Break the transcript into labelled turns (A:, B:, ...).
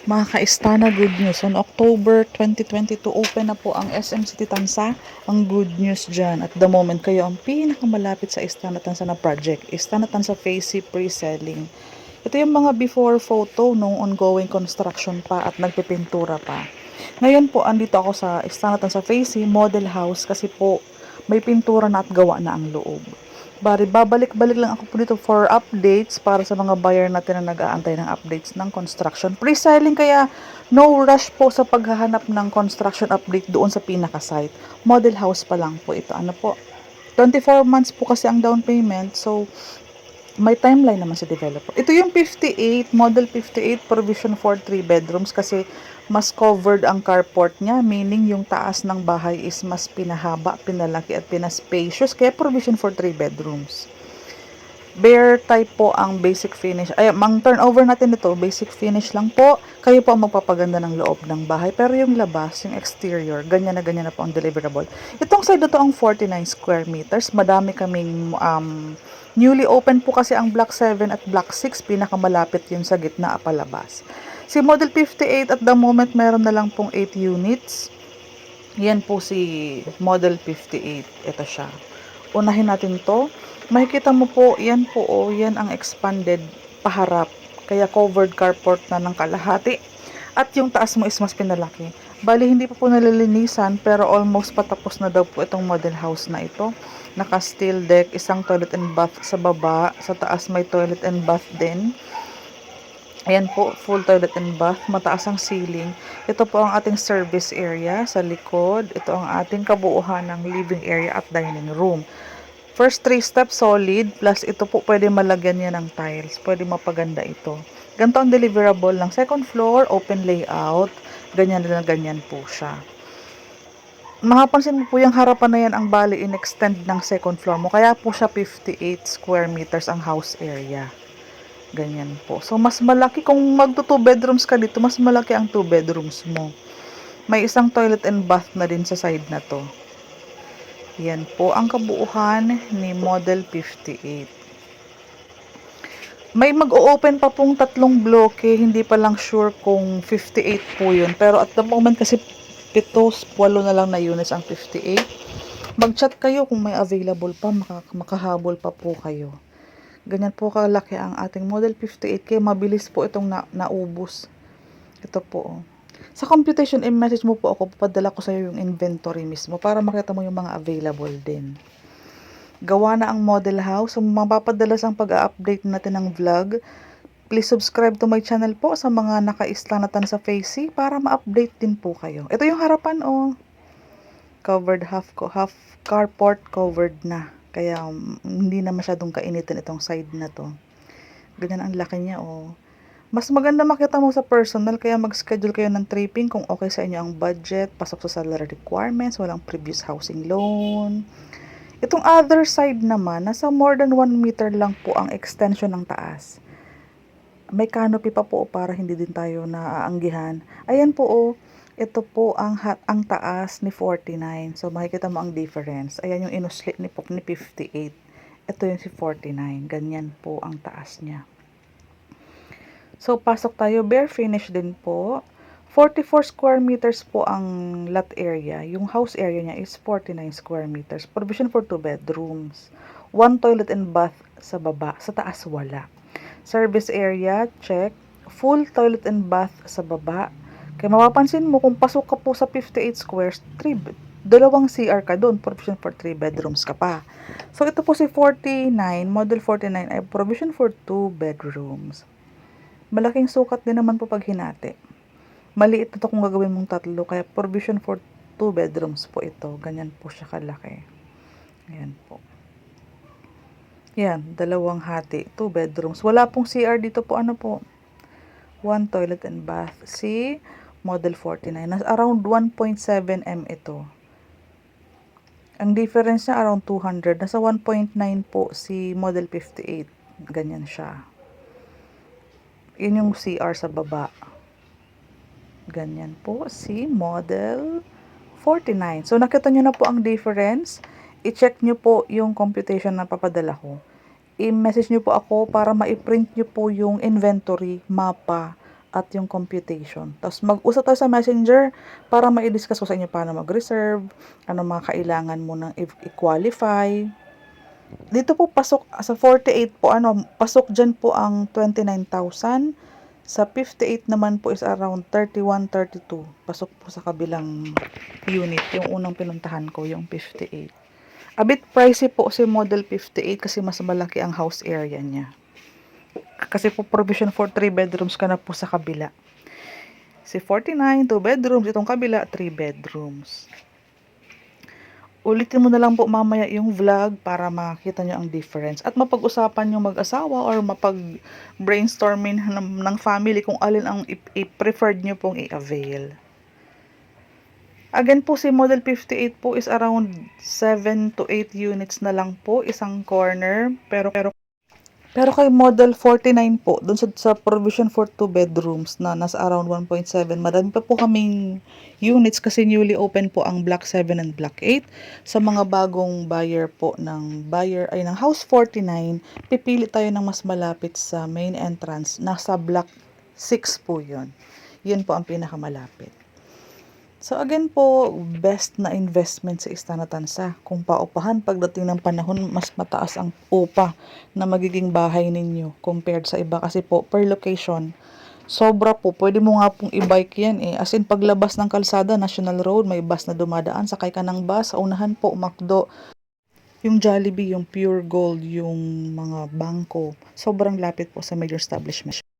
A: Mga ka-Istana, good news. On October 2022, open na po ang SM City Tansa. Ang good news dyan. At the moment, kayo ang pinakamalapit sa Istana Tansa na project. Istana Tansa Phase C pre-selling. Ito yung mga before photo nung ongoing construction pa at nagpipintura pa. Ngayon po, andito ako sa Istana Tansa Phase C model house kasi po may pintura na at gawa na ang loob. Bari, babalik-balik lang ako po dito for updates para sa mga buyer natin na nag-aantay ng updates ng construction. Pre-selling kaya no rush po sa paghahanap ng construction update doon sa pinaka-site. Model house pa lang po ito. Ano po? 24 months po kasi ang down payment. So, may timeline naman sa developer. Ito yung 58, model 58, provision for 3 bedrooms kasi mas covered ang carport niya, meaning yung taas ng bahay is mas pinahaba, pinalaki at pinaspacious, kaya provision for 3 bedrooms. Bare type po ang basic finish. Ay, mang turnover natin ito, basic finish lang po. Kayo po ang magpapaganda ng loob ng bahay. Pero yung labas, yung exterior, ganyan na po ang deliverable. Itong side na to ang 49 square meters. Madami kaming newly open po kasi ang Block 7 at Block 6. Pinakamalapit yun sa gitna palabas. Si Model 58 at the moment meron na lang pong 8 units. Yan po si Model 58. Ito siya. Unahin natin to. Makikita mo po, yan po, oh, yan ang expanded paharap. Kaya covered carport na ng kalahati. At yung taas mo is mas pinalaki. Bali, hindi pa po nalilinisan, pero almost patapos na daw po itong model house na ito. Naka steel deck, isang toilet and bath sa baba. Sa taas may toilet and bath din. Ayan po, full toilet and bath. Mataas ang ceiling. Ito po ang ating service area sa likod. Ito ang ating kabuuhan ng living area at dining room. First 3 steps solid, plus ito po pwede malagyan niya ng tiles. Pwede mapaganda ito. Ganito ang deliverable ng second floor, open layout. Ganyan na ganyan po siya. Makapansin mo po yung harapan na yan ang bali in-extend ng second floor mo. Kaya po siya 58 square meters ang house area. Ganyan po. So, mas malaki. Kung magto 2 bedrooms ka dito, mas malaki ang 2 bedrooms mo. May isang toilet and bath na din sa side na to. Yan po ang kabuuhan ni Model 58. May mag-o-open pa pong 3 bloke. Hindi pa lang sure kung 58 po yun. Pero at the moment kasi 8 na lang na units ang 58. Mag-chat kayo kung may available pa. Makahabol pa po kayo. Ganyan po kalaki ang ating Model 58. Kaya mabilis po itong naubos. Ito po. Sa computation, i-message mo po ako, papadala ko sa iyo yung inventory mismo para makita mo yung mga available din. Gawa na ang model house. So, mapapadala ang pag-update natin ng vlog. Please subscribe to my channel po sa mga naka-islanatan sa Facey para ma-update din po kayo. Ito yung harapan, oh. Covered half carport covered na. Kaya hindi na masyadong kainitin itong side na to. Ganyan ang laki niya, oh. Mas maganda makita mo sa personal, kaya mag-schedule kayo ng tripping kung okay sa inyo ang budget, pasok sa salary requirements, walang previous housing loan. Itong other side naman, nasa more than 1 meter lang po ang extension ng taas. May canopy pa po para hindi din tayo naaanggihan. Ayan po, oh, ito po ang taas ni 49. So makikita mo ang difference. Ayan yung inuslit ni 58. Ito yung si 49. Ganyan po ang taas niya. So, pasok tayo. Bare finish din po. 44 square meters po ang lot area. Yung house area niya is 49 square meters. Provision for 2 bedrooms. 1 toilet and bath sa baba. Sa taas, wala. Service area, check. Full toilet and bath sa baba. Kaya mapapansin mo, kung pasok ka po sa 58 squares, 2 CR ka doon. Provision for 3 bedrooms ka pa. So, ito po si 49, model 49 ay provision for 2 bedrooms. Malaking sukat din naman po pag hinati. Maliit na ito kung gagawin mong 3, kaya provision for 2 bedrooms po ito. Ganyan po siya kalaki. Ayan po. Yan, 2 hati, 2 bedrooms. Wala pong CR dito po, ano po. 1 toilet and bath. Si model 49. Nasa around 1.7 m ito. Ang difference niya around 200. Nasa 1.9 po si model 58. Ganyan siya. Yun yung CR sa baba. Ganyan po si model 49. So, nakita nyo na po ang difference. I-check nyo po yung computation na papadala ko. I-message nyo po ako para ma-print nyo po yung inventory, mapa, at yung computation. Tapos mag-usap tayo sa Messenger para ma-discuss ko sa inyo paano mag-reserve, ano mga kailangan mo nang i-qualify. Dito po pasok sa 48 po pasok diyan po ang 29,000. Sa 58 naman po is around 31, 32. Pasok po sa kabilang unit. Yung unang pinuntahan ko, yung 58. A bit pricey po si Model 58 kasi mas malaki ang house area niya. Kasi po provision for 3 bedrooms ka na po sa kabila. Si 49, 2 bedrooms. Itong kabila, 3 bedrooms. Ulitin mo na lang po mamaya yung vlog para makita nyo ang difference. At mapag-usapan yung mag-asawa or mapag-brainstorming ng family kung alin ang i-preferred nyo pong i-avail. Again po, si Model 58 po is around 7 to 8 units na lang po, isang corner. Pero kay Model 49 po, dun sa provision for 2 bedrooms na nasa around 1.7, madami pa po kaming units kasi newly open po ang Block 7 and Block 8. Sa mga bagong buyer po ng House 49, pipili tayo ng mas malapit sa main entrance. Nasa Block 6 po yun. Yun po ang pinakamalapit. So again po, best na investment sa Istana Tansa. Kung paupahan pagdating ng panahon, mas mataas ang upa na magiging bahay ninyo compared sa iba. Kasi po, per location, sobra po. Pwede mo nga pong i-bike yan eh. As in, paglabas ng kalsada, National Road, may bus na dumadaan. Sakay ka ng bus. Sa unahan po, McDo. Yung Jollibee, yung Pure Gold, yung mga bangko. Sobrang lapit po sa major establishment.